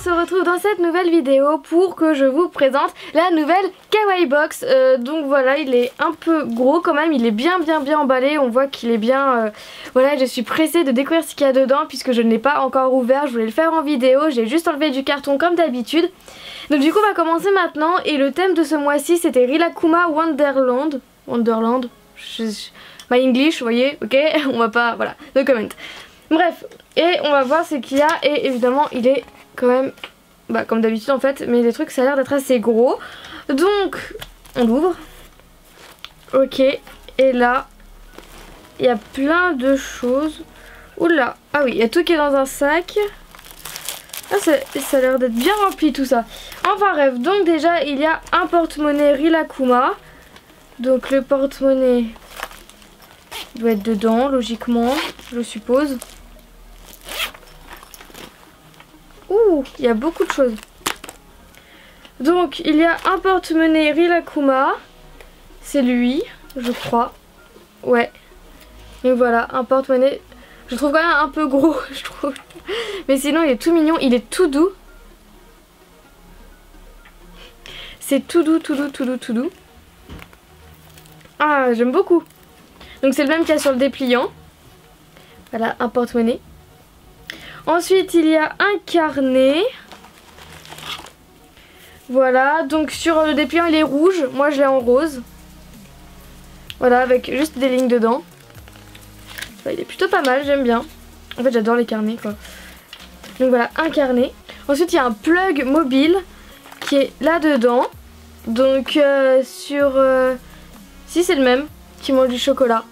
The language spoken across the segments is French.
se retrouve dans cette nouvelle vidéo pour que je vous présente la nouvelle Kawaii Box. Donc voilà, il est un peu gros quand même, il est bien emballé, on voit qu'il est bien... Voilà, je suis pressée de découvrir ce qu'il y a dedans puisque je ne l'ai pas encore ouvert, je voulais le faire en vidéo, j'ai juste enlevé du carton comme d'habitude. Donc du coup on va commencer maintenant et le thème de ce mois-ci c'était Rilakkuma Wonderland. My English, vous voyez, ok, on va pas... Voilà, no comment. Bref, et on va voir ce qu'il y a et évidemment il est quand même, comme d'habitude en fait, mais les trucs ça a l'air d'être assez gros. Donc, on l'ouvre. Ok, et là, il y a plein de choses. Oula, ah oui, il y a tout qui est dans un sac. Ah, ça a l'air d'être bien rempli tout ça. Enfin bref, donc déjà il y a un porte-monnaie Rilakkuma. Donc le porte-monnaie doit être dedans, logiquement, je suppose. Ouh, il y a beaucoup de choses. Donc, il y a un porte-monnaie Rilakkuma. C'est lui, je crois. Ouais. Et voilà, un porte-monnaie. Je trouve quand même un peu gros, je trouve. Mais sinon, il est tout mignon, il est tout doux. C'est tout doux. Ah, j'aime beaucoup. Donc c'est le même qu'il y a sur le dépliant. Voilà, un porte-monnaie. Ensuite, il y a un carnet. Voilà, donc sur le dépliant, il est rouge. Moi, je l'ai en rose. Voilà, avec juste des lignes dedans. Enfin, il est plutôt pas mal, j'aime bien. En fait, j'adore les carnets, quoi. Donc voilà, un carnet. Ensuite, il y a un plug mobile qui est là-dedans. Donc, si, c'est le même, qui mange du chocolat.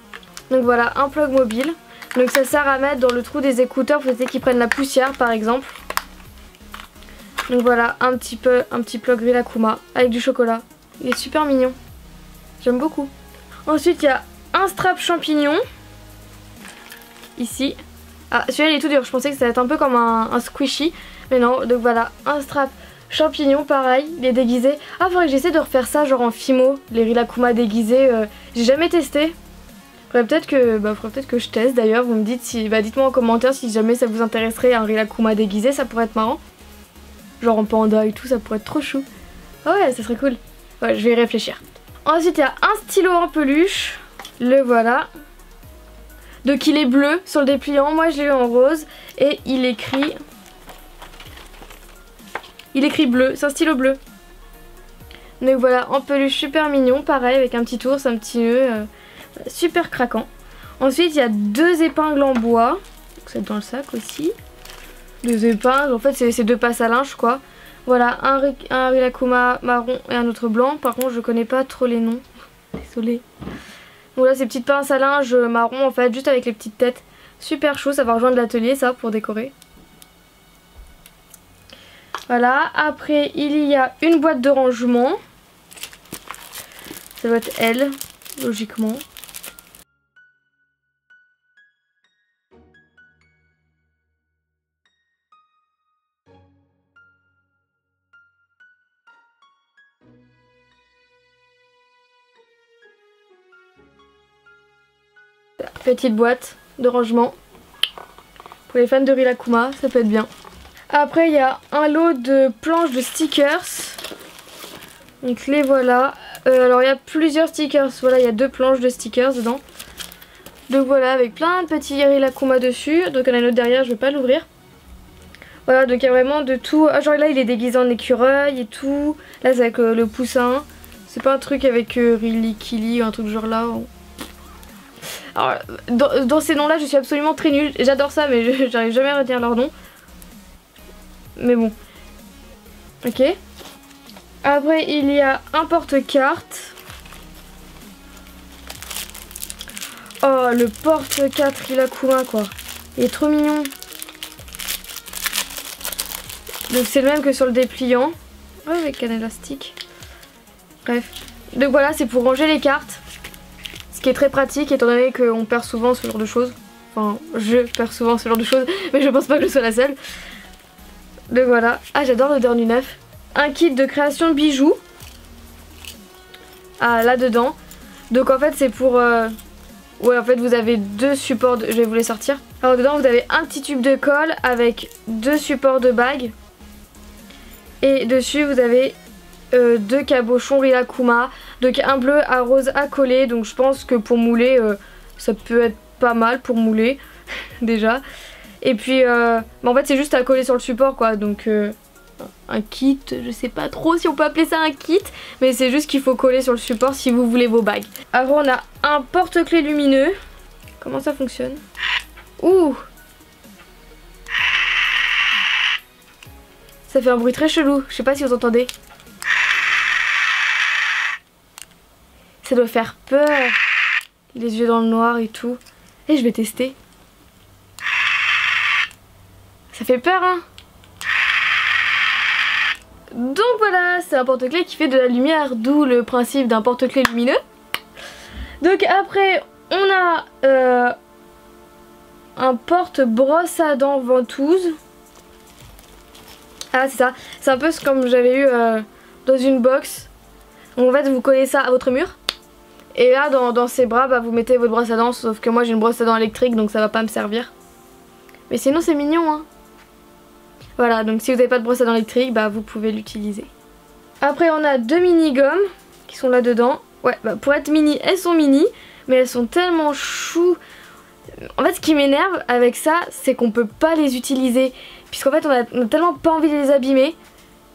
Donc voilà, un plug mobile. Donc ça sert à mettre dans le trou des écouteurs pour éviter qu'ils prennent la poussière par exemple. Donc voilà, un petit plug Rilakkuma avec du chocolat. Il est super mignon. J'aime beaucoup. Ensuite il y a un strap champignon. Ici. Ah, celui-là il est tout dur, je pensais que ça allait être un peu comme un squishy. Mais non, donc voilà, un strap champignon pareil, il est déguisé. Ah, faudrait que j'essaie de refaire ça genre en Fimo, les Rilakkuma déguisés. J'ai jamais testé. Faudrait peut-être que je teste d'ailleurs, vous me dites si, dites-moi en commentaire si jamais ça vous intéresserait un Rilakkuma déguisé, ça pourrait être marrant. Genre en panda et tout, ça pourrait être trop chou. Ah ouais, ça serait cool. Ouais, je vais y réfléchir. Ensuite il y a un stylo en peluche, le voilà. Donc il est bleu sur le dépliant, moi je l'ai eu en rose et il écrit bleu, c'est un stylo bleu. Donc voilà, en peluche super mignon, pareil avec un petit ours, un petit nœud. Super craquant. Ensuite il y a deux épingles en bois. Donc c'est dans le sac aussi. Deux épingles, en fait c'est deux passes à linge quoi. Voilà, un Rilakkuma marron et un autre blanc. Par contre je connais pas trop les noms. Désolée. Donc là ces petites pinces à linge marron en fait, juste avec les petites têtes. Super chaud, ça va rejoindre l'atelier ça pour décorer. Voilà, après il y a une boîte de rangement. Ça doit être elle, logiquement. Petite boîte de rangement pour les fans de Rilakkuma, ça peut être bien. Après il y a un lot de planches de stickers. Donc les voilà. Alors il y a plusieurs stickers, voilà, il y a deux planches de stickers dedans. Donc voilà, avec plein de petits Rilakkuma dessus. Donc il y en a un autre derrière, je vais pas l'ouvrir. Voilà, donc il y a vraiment de tout. Ah, genre là il est déguisé en écureuil et tout. Là c'est avec le poussin. C'est pas un truc avec Rilikili ou un truc genre là. Alors, dans ces noms là je suis absolument très nulle. J'adore ça mais j'arrive jamais à retenir leur nom. Mais bon. Ok. Après il y a un porte-carte. Oh le porte-carte Rilakkuma quoi. Il est trop mignon. Donc c'est le même que sur le dépliant. Ouais, avec un élastique. Bref. Donc voilà, c'est pour ranger les cartes. Ce qui est très pratique étant donné qu'on perd souvent ce genre de choses. Enfin, je perds souvent ce genre de choses, mais je pense pas que je sois la seule. Donc voilà. Ah, j'adore l'odeur du neuf. Un kit de création de bijoux. Ah, là-dedans. Donc en fait, c'est pour... Ouais, en fait, vous avez deux supports... Je vais vous les sortir. Alors dedans, vous avez un petit tube de colle avec deux supports de bagues. Et dessus vous avez 2 cabochons Rilakkuma. Donc un bleu, un rose à coller. Donc je pense que pour mouler ça peut être pas mal pour mouler déjà. Et puis en fait c'est juste à coller sur le support quoi. Donc un kit, je sais pas trop si on peut appeler ça un kit, mais c'est juste qu'il faut coller sur le support si vous voulez vos bagues. Après on a un porte-clés lumineux. Comment ça fonctionne? Ouh! Ça fait un bruit très chelou, je sais pas si vous entendez. Ça doit faire peur. Les yeux dans le noir et tout. Et je vais tester. Ça fait peur hein. Donc voilà, c'est un porte-clés qui fait de la lumière, d'où le principe d'un porte-clés lumineux. Donc après, on a un porte-brosse à dents ventouse. Ah c'est ça, c'est un peu comme j'avais eu dans une box. Donc en fait vous collez ça à votre mur. Et là dans ces bras, bah, vous mettez votre brosse à dents. Sauf que moi j'ai une brosse à dents électrique donc ça va pas me servir. Mais sinon c'est mignon hein. Voilà, donc si vous n'avez pas de brosse à dents électrique, bah vous pouvez l'utiliser. Après on a 2 mini-gommes qui sont là dedans. Ouais, bah pour être mini, elles sont mini, mais elles sont tellement chou. En fait ce qui m'énerve avec ça, c'est qu'on peut pas les utiliser. Puisqu'en fait on a tellement pas envie de les abîmer.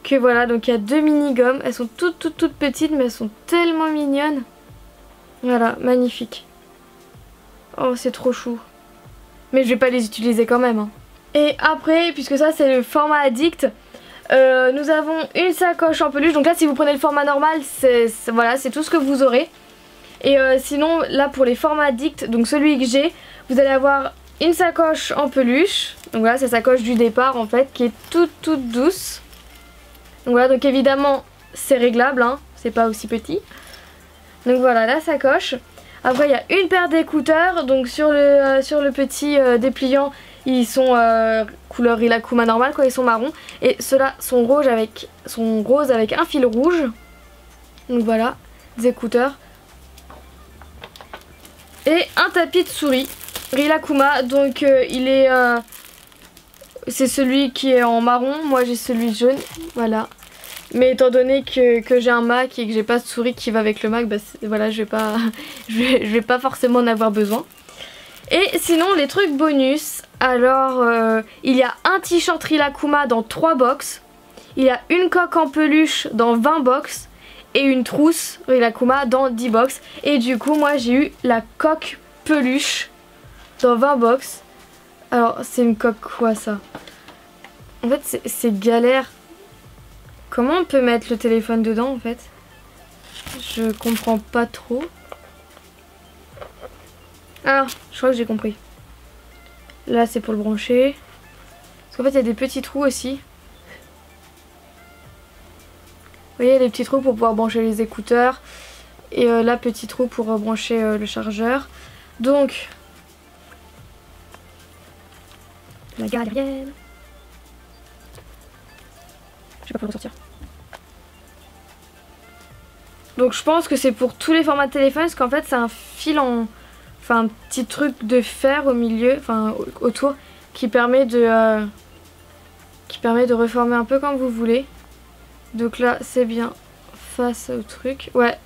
Que voilà, donc il y a 2 mini-gommes. Elles sont toutes petites, mais elles sont tellement mignonnes. Voilà, magnifique. Oh c'est trop chou. Mais je vais pas les utiliser quand même hein. Et après, puisque ça c'est le format addict, nous avons une sacoche en peluche. Donc là si vous prenez le format normal, voilà, c'est tout ce que vous aurez. Et sinon là pour les formats addict, donc celui que j'ai, vous allez avoir une sacoche en peluche. Donc voilà, c'est la sacoche du départ en fait, qui est toute douce. Donc voilà, donc évidemment c'est réglable hein, c'est pas aussi petit. Donc voilà la sacoche. Après il y a une paire d'écouteurs. Donc sur le petit dépliant, ils sont couleur Rilakkuma normal quoi, ils sont marrons. Et ceux-là sont roses avec un fil rouge. Donc voilà, des écouteurs. Et un tapis de souris Rilakkuma. Donc il est c'est celui qui est en marron. Moi j'ai celui jaune. Voilà. Mais étant donné que j'ai un Mac et que j'ai pas de souris qui va avec le Mac, bah voilà, je vais pas forcément en avoir besoin. Et sinon les trucs bonus, alors il y a un t-shirt Rilakkuma dans 3 box, il y a une coque en peluche dans 20 box et une trousse Rilakkuma dans 10 box. Et du coup moi j'ai eu la coque peluche dans 20 box. Alors c'est une coque quoi ça? En fait c'est galère. Comment on peut mettre le téléphone dedans en fait? Je comprends pas trop. Ah, je crois que j'ai compris. Là c'est pour le brancher. Parce qu'en fait il y a des petits trous aussi. Vous voyez les petits trous pour pouvoir brancher les écouteurs. Et là petit trou pour brancher le chargeur. Donc la galérienne. Je sais pas comment sortir. Donc je pense que c'est pour tous les formats de téléphone. Parce qu'en fait c'est un fil en... Enfin un petit truc de fer au milieu, enfin autour, qui permet de reformer un peu comme vous voulez. Donc là c'est bien face au truc. Ouais.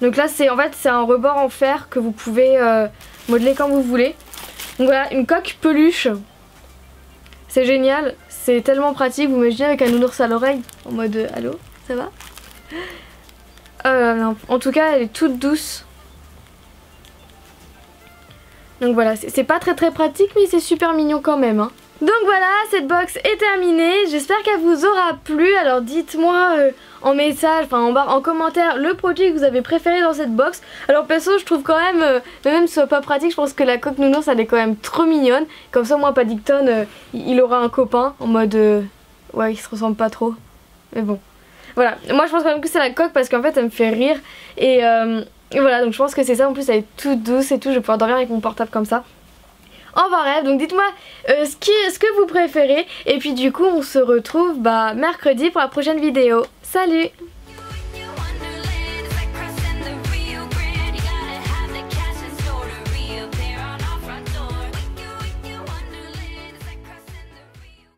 Donc là c'est en fait c'est un rebord en fer que vous pouvez modeler comme vous voulez. Donc voilà, une coque peluche. C'est génial, c'est tellement pratique. Vous imaginez avec un nounours à l'oreille en mode allô, ça va? Non. En tout cas elle est toute douce. Donc voilà, c'est pas très pratique mais c'est super mignon quand même hein. Donc voilà, cette box est terminée, j'espère qu'elle vous aura plu. Alors dites-moi en message, enfin en commentaire, le produit que vous avez préféré dans cette box. Alors perso je trouve quand même, même si ce soit pas pratique, je pense que la coque nounours elle est quand même trop mignonne. Comme ça moi Paddington il aura un copain en mode ouais il se ressemble pas trop. Mais bon, voilà, moi je pense quand même que c'est la coque parce qu'en fait elle me fait rire. Et voilà, donc je pense que c'est ça, en plus elle est toute douce et tout, je vais pouvoir dormir avec mon portable comme ça. Enfin bref, donc dites-moi ce que vous préférez. Et puis du coup on se retrouve mercredi pour la prochaine vidéo. Salut!